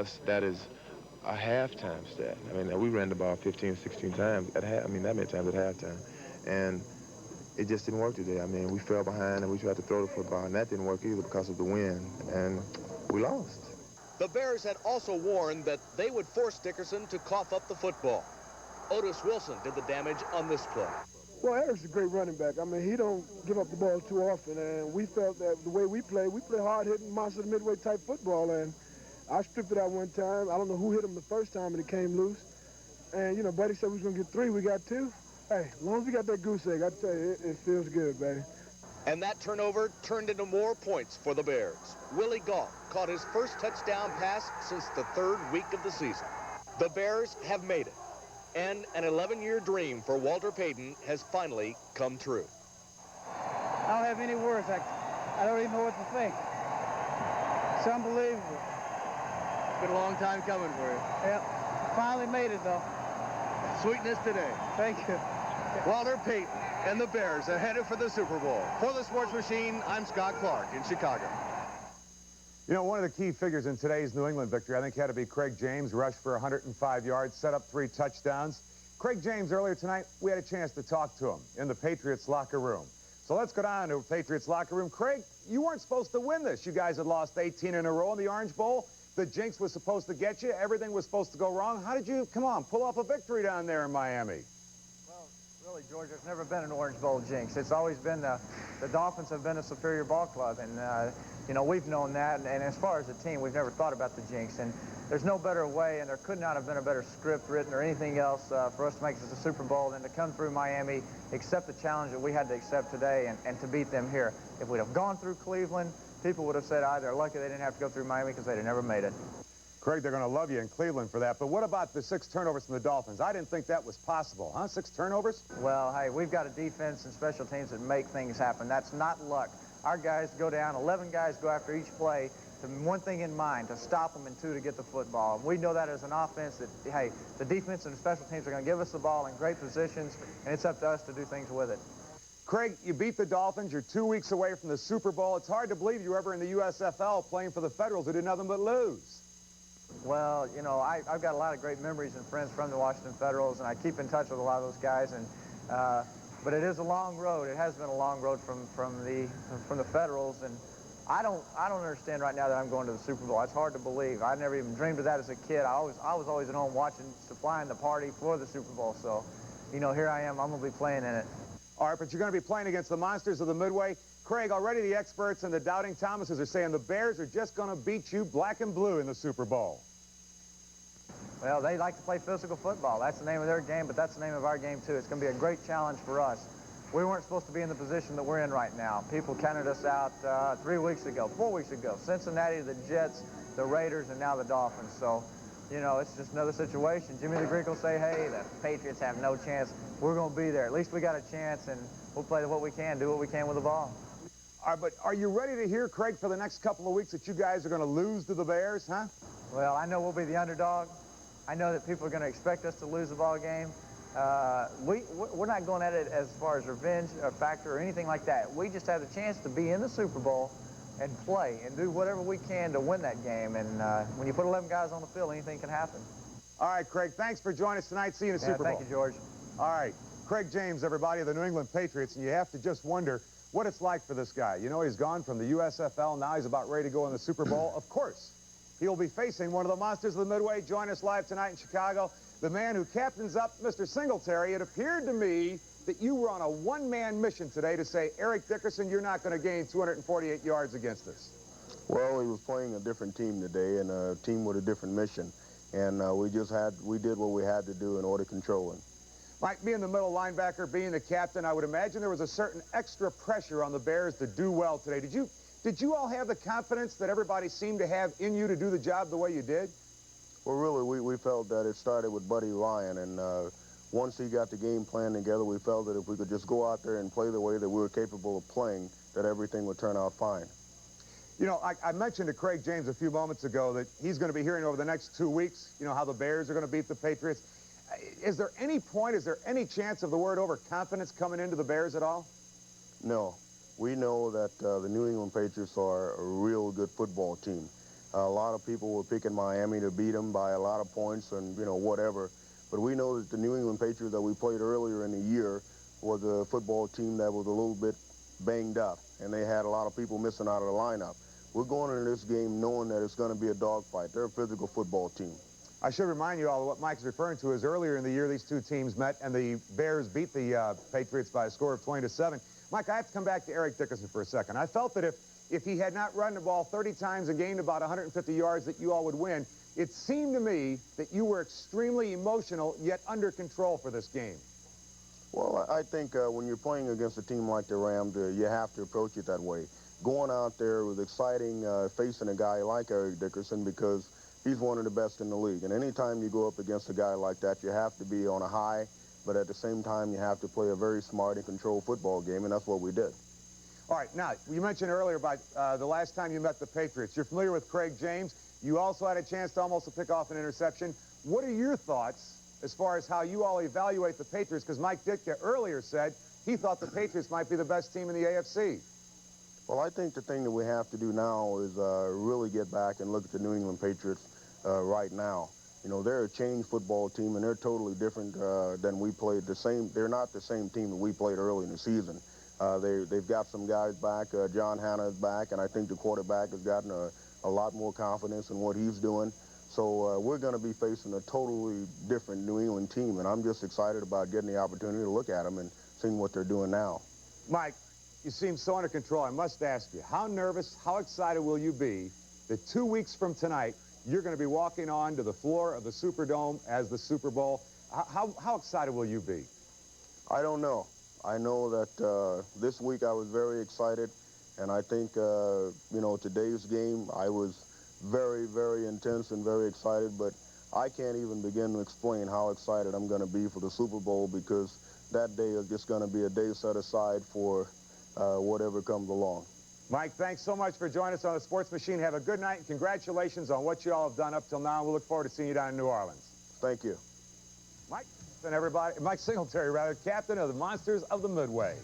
us, that is a halftime stat. I mean, we ran the ball 15, 16 times at half. I mean, that many times at halftime. And it just didn't work today. I mean, we fell behind and we tried to throw the football, and that didn't work either because of the wind, and we lost. The Bears had also warned that they would force Dickerson to cough up the football. Otis Wilson did the damage on this play. Well, Eric's a great running back. I mean, he don't give up the ball too often, and we felt that the way we play hard-hitting, monster midway type football, and I stripped it out one time. I don't know who hit him the first time, and it came loose. And, you know, Buddy said we was going to get 3. We got 2. Hey, as long as we got that goose egg, I tell you, it feels good, baby. And that turnover turned into more points for the Bears. Willie Gault caught his first touchdown pass since the 3rd week of the season. The Bears have made it, and an 11-year dream for Walter Payton has finally come true. I don't have any words. I don't even know what to think. It's unbelievable. It's been a long time coming for you. Yep. Finally made it, though. Sweetness today. Thank you. Walter Payton and the Bears are headed for the Super Bowl. For the Sports Machine, I'm Scott Clark in Chicago. You know, one of the key figures in today's New England victory, I think, had to be Craig James, rushed for 105 yards, set up 3 touchdowns. Craig James, earlier tonight, we had a chance to talk to him in the Patriots locker room. So let's go down to the Patriots locker room. Craig, you weren't supposed to win this. You guys had lost 18 in a row in the Orange Bowl. The jinx was supposed to get you. Everything was supposed to go wrong. How did you, come on, pull off a victory down there in Miami? Well, really, George, there's never been an Orange Bowl jinx. It's always been the Dolphins have been a superior ball club, and you know, we've known that. And as far as a team, we've never thought about the jinx. And there's no better way, and there could not have been a better script written or anything else for us to make this a Super Bowl than to come through Miami, accept the challenge that we had to accept today, and to beat them here. If we'd have gone through Cleveland, people would have said, they're lucky they didn't have to go through Miami because they'd have never made it. Craig, they're going to love you in Cleveland for that. But what about the 6 turnovers from the Dolphins? I didn't think that was possible, huh? 6 turnovers? Well, hey, we've got a defense and special teams that make things happen. That's not luck. Our guys go down, 11 guys go after each play, to one thing in mind, to stop them, and 2, to get the football. And we know that as an offense that, hey, the defense and the special teams are going to give us the ball in great positions, and it's up to us to do things with it. Craig, you beat the Dolphins. You're 2 weeks away from the Super Bowl. It's hard to believe you were ever in the USFL playing for the Federals who did nothing but lose. Well, you know, I've got a lot of great memories and friends from the Washington Federals, and I keep in touch with a lot of those guys. And but it is a long road. It has been a long road from the Federals, and I don't understand right now that I'm going to the Super Bowl. It's hard to believe. I never even dreamed of that as a kid. I was always at home watching, supplying the party for the Super Bowl. So, you know, here I am. I'm going to be playing in it. All right, but you're going to be playing against the monsters of the Midway. Craig, already the experts and the doubting Thomases are saying the Bears are just going to beat you black and blue in the Super Bowl. Well, they like to play physical football. That's the name of their game, but that's the name of our game, too. It's going to be a great challenge for us. We weren't supposed to be in the position that we're in right now. People counted us out 3 weeks ago, 4 weeks ago. Cincinnati, the Jets, the Raiders, and now the Dolphins. So, you know, it's just another situation. Jimmy the Greek will say, hey, the Patriots have no chance. We're going to be there. At least we got a chance, and we'll play what we can, do what we can with the ball. All right, but are you ready to hear, Craig, for the next couple of weeks that you guys are going to lose to the Bears, huh? Well, I know we'll be the underdog. I know that people are going to expect us to lose the ball game. We're not going at it as far as revenge or factor or anything like that. We just have the chance to be in the Super Bowl and play and do whatever we can to win that game. And when you put 11 guys on the field, anything can happen. All right, Craig, thanks for joining us tonight. See you in the Super Bowl. Thank you, George. All right, Craig James, everybody, of the New England Patriots, and you have to just wonder what it's like for this guy. You know, he's gone from the USFL, now he's about ready to go in the Super Bowl. Of course, he'll be facing one of the monsters of the Midway. Join us live tonight in Chicago. The man who captains up Mr. Singletary. It appeared to me that you were on a one-man mission today to say, Eric Dickerson, you're not going to gain 248 yards against us. Well, he was playing a different team today, and a team with a different mission. And we did what we had to do in order to control him. Mike, being the middle linebacker, being the captain, I would imagine there was a certain extra pressure on the Bears to do well today. Did you all have the confidence that everybody seemed to have in you to do the job the way you did? Well, really, we felt that it started with Buddy Ryan, and once he got the game plan together, we felt that if we could just go out there and play the way that we were capable of playing, that everything would turn out fine. You know, I mentioned to Craig James a few moments ago that he's going to be hearing over the next 2 weeks, you know, how the Bears are going to beat the Patriots. Is there any chance of the word overconfidence coming into the Bears at all? No. We know that the New England Patriots are a real good football team. A lot of people were picking Miami to beat them by a lot of points and, whatever. But we know that the New England Patriots that we played earlier in the year was a football team that was a little bit banged up, and they had a lot of people missing out of the lineup. We're going into this game knowing that it's going to be a dogfight. They're a physical football team. I should remind you all of what Mike's referring to is earlier in the year these two teams met and the Bears beat the Patriots by a score of 20-7. Mike, I have to come back to Eric Dickerson for a second. I felt that if he had not run the ball 30 times and gained about 150 yards that you all would win. It seemed to me that you were extremely emotional yet under control for this game. Well, I think when you're playing against a team like the Rams, you have to approach it that way. Going out there was exciting facing a guy like Eric Dickerson because he's one of the best in the league. And anytime you go up against a guy like that, you have to be on a high, but at the same time, you have to play a very smart and controlled football game, and that's what we did. All right, now, you mentioned earlier about the last time you met the Patriots. You're familiar with Craig James. You also had a chance to almost pick off an interception. What are your thoughts as far as how you all evaluate the Patriots? Because Mike Ditka earlier said he thought the Patriots might be the best team in the AFC. Well, I think the thing that we have to do now is really get back and look at the New England Patriots right now. They're a changed football team, and they're totally different than we played. They're not the same team that we played early in the season. They've got some guys back. John Hanna is back, and I think the quarterback has gotten a lot more confidence in what he's doing. So we're going to be facing a totally different New England team, and I'm just excited about getting the opportunity to look at them and seeing what they're doing now. Mike, you seem so under control. I must ask you, how nervous, how excited will you be that 2 weeks from tonight, you're going to be walking on to the floor of the Superdome as the Super Bowl? How excited will you be? I don't know. I know that this week I was very excited, and I think, today's game, I was very, very intense and very excited, but I can't even begin to explain how excited I'm going to be for the Super Bowl because that day is just going to be a day set aside for whatever comes along. Mike, thanks so much for joining us on the Sports Machine. Have a good night, and congratulations on what you all have done up till now. We'll look forward to seeing you down in New Orleans. Thank you. Mike and everybody, Mike Singletary, rather, captain of the Monsters of the Midway.